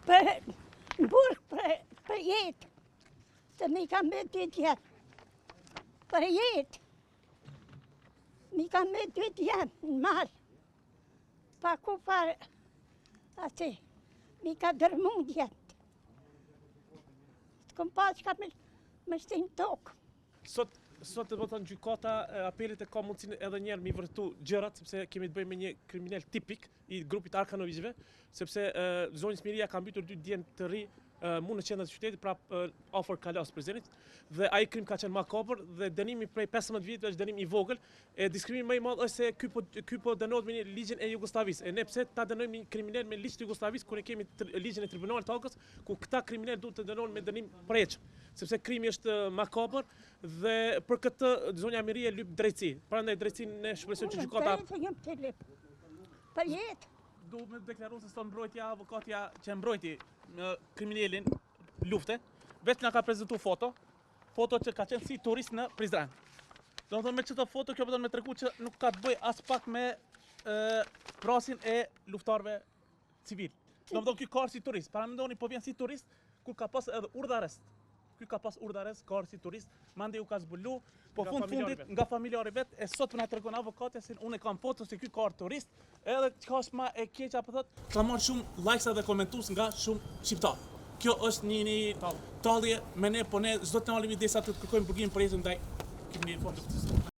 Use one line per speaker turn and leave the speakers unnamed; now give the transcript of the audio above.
në burg për jetë, se mi kam me 2 jetë, për jetë. Mi kam me 2 jetë në malë, pa ku parë, ati, mi ka dërmund jetë. Të kom pa që ka me shtinë tokë.
Sot të thonë gjykata apelit e ka mundësinë edhe njerë mi vërtu gjërat, sepse kemi të bëjmë me një kriminal tipik i grupit Arkanovicëve, sepse zonjë Smiria ka mbytur 2 djemë të ri mund në qendër të qytetit, prap afër kalas prezenit, dhe ai krim ka qenë makabër dhe dënimi prej 15 viteve është dënim i vogël. E diskrimimi më i madh është se ky po dënohet me një ligjin e Jugosllavisë. E ne pse ta dënojmë një kriminal me ligj të Jugosllavisë kur ne kemi ligjin e Tribunalit të Hagës, ku këta kriminal duhet të dënohen me dënim përheqëm, sepse krimi është makabër dhe për këtë zonja Miria lyp drejtësi. Prandaj drejtësinë ne shpresojmë që gjykata
Për jetë.
Duhet me deklaru se sot mbrojtja, avokatja që mbrojti kriminalin lufte, vetë nga ka prezentu foto që ka qenë si turist në Prizren. Do të thonë me çdo foto kjo do të më tregur që nuk ka të bëjë as pak me prasin e luftarëve civil. Do të thonë ky ka si turist, para mendoni po vjen si turist kur ka pas edhe urdhë arrest. Ky ka pas urdhë arrest, ka si turist, mandej u ka zbulu, po fundit nga familjari vet, e sot po na tregon avokatja se unë kam foto se ky ka turist, edhe çka është më e keq apo thot, ka marrë shumë likes dhe komentues nga shumë shqiptar. Kjo është një tallje me ne, po ne s'do të ndalemi derisa të kërkojmë burgim për jetën ndaj kriminalit.